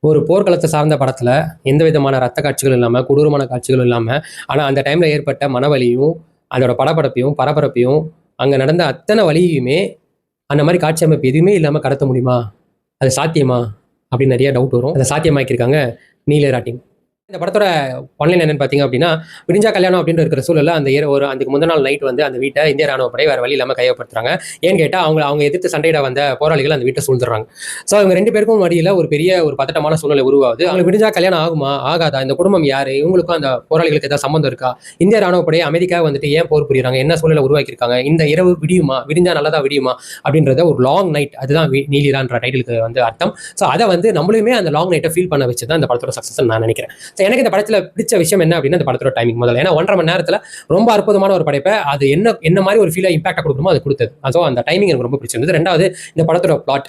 ஒரு போர்க்களத்தை சார்ந்த படத்துல எந்த விதமான ரத்த காட்சிகள் இல்லாம, கொடூரமான காட்சிகளும் இல்லாம, ஆனா அந்த டைம்ல ஏற்பட்ட மனவலியும், அதோட படபடப்பையும், பரபரப்பையும், அங்க நடந்த அத்தன வலியையுமே, அந்த மாரி காட்சி அமைப்பு எதுவுமே இல்லாம கடத்த முடியுமா? அது சாத்தியமா? அப்படின்னு நெறைய டவுட் வரும். அத சாத்தியமாக்கியிருக்காங்க நீல் ராட்டிங். இந்த படத்தோட ஒன்லைன் என்னன்னு பார்த்தீங்க அப்படின்னா, விடிஞ்சா கல்யாணம் அப்படின்னு இருக்கிற சூழல்ல அந்த அதுக்கு முந்தின நாள் நைட் வந்து அந்த வீட்டை இந்திய ராணுவ படை வேற வழி இல்லாம கையகப்படுத்துறாங்க. ஏன்னு கேட்டா, அவங்க எதிர்த்து சண்டையிட வந்த போராளிகள் அந்த வீட்டை சூழ்ந்துடுறாங்க. ஸோ அவங்க 2 பேருக்கும் மடியில ஒரு பெரிய ஒரு பதட்டமான சூழ்நிலை உருவாகுது. அவங்களுக்கு விடிஞ்சா கல்யாணம் ஆகுமா? ஆகாதா? இந்த குடும்பம் யாரு? இவங்களுக்கும் அந்த போராளிகளுக்கு ஏதாவது சம்மந்தம் இருக்கா? இந்திய ராணுவ படை அமெரிக்கா வந்துட்டு ஏன் போர் புரியுறாங்க? என்ன சூழ்நிலை உருவாக்கியிருக்காங்க? இந்த இரவு விடியுமா? விடிஞ்சா நல்லதா விடியுமா? அப்படின்றத ஒரு லாங் நைட், அதுதான் நீலிரான்ற டைட்டிலுக்கு வந்து அர்த்தம். ஸோ அதை வந்து நம்மளுமே அந்த லாங் நைட்டை ஃபீல் பண்ண வச்சு தான் இந்த படத்தோட சக்ஸஸ் நான் நினைக்கிறேன். ஸோ எனக்கு இந்த படத்துல பிடிச்ச விஷயம் என்ன அப்படின்னா, இந்த படத்தோட டைமிங் முதல்ல. ஏன்னா 1.5 மணி நேரத்துல ரொம்ப அற்புதமான ஒரு படைப்பை அது என்ன மாதிரி ஒரு ஃபீலை இம்பாக்டா கொடுக்கணுமோ அது கொடுத்தது. ஸோ அந்த டைமிங் எனக்கு ரொம்ப பிடிச்சிருந்தது. 2வது இந்த படத்தோட பிளாட்.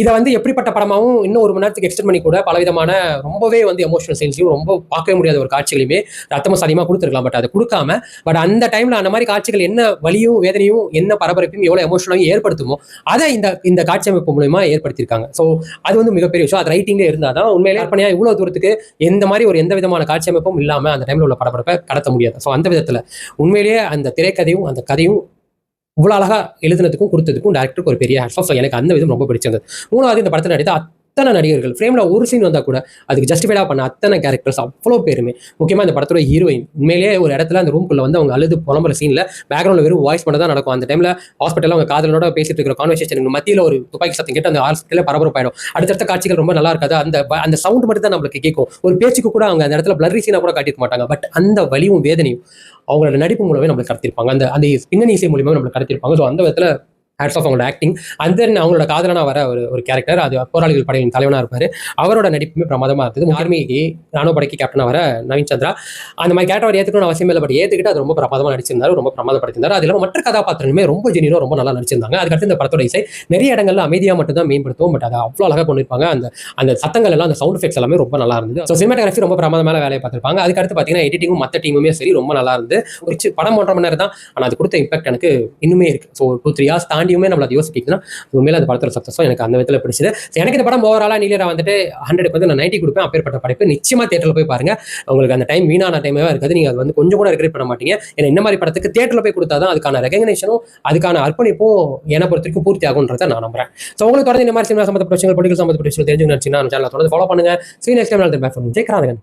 இதை வந்து எப்படிப்பட்ட படமாவும் இன்னும் 1 மணி நேரத்துக்கு எக்ஸ்டெண்ட் பண்ணி கூட பலவிதமான ரொம்பவே வந்து எமோஷனல் சீன்ஸையும் ரொம்ப பார்க்கவே முடியாத ஒரு காட்சிகளையுமே ரத்தமும் சதியமா கொடுத்துருக்கலாம். பட் அதை கொடுக்காம அந்த டைம்ல அந்த மாதிரி காட்சிகள் என்ன வலியும் வேதனையும் என்ன பரபரப்பையும் எவ்வளவு எமோஷனலாகவும் ஏற்படுத்துமோ அதை இந்த காட்சி அமைப்பு மூலமா ஏற்படுத்தியிருக்காங்க. ஸோ அது வந்து மிகப்பெரிய விஷயம். அது ரைட்டிங்ல இருந்தாதான் உண்மையிலே கற்பனையா இவ்வளவு தூரத்துக்கு எந்த மாதிரி ஒரு எந்த விதமான காட்சி அமைப்பும் இல்லாம அந்த டைம்ல உள்ள படப்படப்பை கடத்த முடியாது. ஸோ அந்த விதத்துல உண்மையிலேயே அந்த திரைக்கதையும் அந்த கதையும் இவ்வளவு அழகா எழுதுனதுக்கும் கொடுத்ததுக்கும் டேரக்டருக்கு ஒரு பெரிய ஹேட்ஸ் ஆஃப். ஸோ எனக்கு அந்த விதம் ரொம்ப பிடிச்சிருந்தது. 3வது இந்த படத்தில் நடித்த அத்தனை நடிகர்கள் ஃப்ரேம்ல ஒரு சீன் வந்தா கூட அதுக்கு ஜஸ்டிஃபைடா பண்ண அத்தனை கேரக்டர்ஸ் அவ்வளோ பேருமே, முக்கியமா இந்த படத்தோட ஹீரோயின் உண்மையிலேயே ஒரு இடத்துல அந்த ரூம்குள்ள வந்து அவங்க அழுது புலம்புற சீன்ல பேக்ரவுண்ட்ல வெறும் வாய்ஸ் மட்டும் தான் நடக்கும். அந்த டைம்ல ஹாஸ்பிட்டல் அவங்க காதலனோட பேசிட்டு இருக்கிற கான்வர்சேஷன் மத்தியில் ஒரு துப்பாக்கி சத்தம் கேட்டு அந்த ஹாஸ்பிட்டலே பரபரப்பாயிடும். அடுத்தடுத்த காட்சிகள் ரொம்ப நல்லா இருக்காது. அந்த சவுண்ட் மட்டும் தான் நம்மளுக்கு கேட்கும். ஒரு பேச்சுக்கு கூட அவங்க அந்த இடத்துல பிளரி சீனா கூட காட்டியிருக்க மாட்டாங்க. பட் அந்த வலியும் வேதனையும் அவங்களோட நடிப்பு மூலமே நம்மளுக்கு கடத்திருப்பாங்க. அந்த பின்னணி இசை மூலியமா நம்மளுக்கு கடத்திருப்பாங்க. ஸோ அந்த விதத்துல ஹேட்ஸ் ஆஃப் அவங்களோட ஆக்டிங். அண்ட் தென் அவங்களோட காதலனா வர ஒரு கேரக்டர், அது போராளிகள் படையின் தலைவனா இருப்பாரு. அவரோட நடிப்புமே பிரமாதமா இருந்தது. ஆர்மிக்கு ராணுவ படைக்கு கேப்டனா வர நவீன் சந்திரா அந்த மாதிரி கேரக்டர் ஏற்றுக்கணும்னு அவசியம் இல்லை. பட் ஏற்றுக்கிட்டு அது ரொம்ப பிரமாதமா நடிச்சிருந்தாரு, ரொம்ப பிரமாதப்படுத்திருந்தாரு. அது இல்லாமல் மற்ற கதாபாத்திரங்களுமே ரொம்ப ஜெனியூனா ரொம்ப நல்லா நடிச்சிருந்தாங்க. அதுக்கடுத்து இந்த படத்தோட இசை நிறைய இடங்கள்ல அமைதியா மட்டும் தான் மேம்படுத்தும். பட் அதை அவ்வளோ அழகாக பண்ணிருப்பாங்க. அந்த சத்தங்கள் எல்லாம், அந்த சவுண்ட் எஃபெக்ட்ஸ் எல்லாமே ரொம்ப நல்லா இருந்தது. ஸோ சினிமாட்டோகிராஃபி ரொம்ப பிரமாதமான வேலையை பார்த்திருப்பாங்க. அதுக்கடுத்து பார்த்தீங்கன்னா எடிட்டிங்கும் மற்ற டீமுமே சரி ரொம்ப நல்லா இருந்து ஒரு படம் 1.5 மணி நேரம் தான், ஆனால் அது கொடுத்த இம்பாக்ட் எனக்கு இன்னுமே இருக்கு. ஸோ 2-3 இயர்ஸ் தாண்டியுமே நம்மள அதை யோசிக்க உண்மையில அந்த படத்தோட சக்சஸும் எனக்கு அந்த விதத்துல பிடிச்சது. எனக்கு இந்த படம் ஓவராலா நீலிரா வந்துட்டு 100க்கு வந்து நான் 90 கொடுப்பேன். அப்பேற்பட்ட படைப்பு நிச்சயமா தியேட்டர்ல போய் பாருங்க. உங்களுக்கு அந்த டைம் வீணான டைமே இருக்காது. நீங்க அது வந்து கொஞ்சம் கூட ரெக்ரெட் பண்ண மாட்டீங்க. ஏன்னா இந்த மாதிரி படத்துக்கு தியேட்டர்ல போய் கொடுத்தாதான் அதுக்கான ரெகக்னேஷனும் அதுக்கான அர்ப்பணிப்பும் என்னை பொறுத்த வரைக்கும் பூர்த்தி ஆகும்ன்றதை நான் நம்புறேன். ஸோ உங்களுக்கு தொடர்ந்து இந்த மாதிரி சினிமா சம்பந்தப்பட்ட விஷயங்கள், பொலிட்டிக்கல் சம்பந்தப்பட்ட விஷயங்கள் தெரிஞ்சுக்கணும். சேனலை தொடர்ந்து ஃபாலோ பண்ணுங்க. See next time ஜெயகிராதகன்.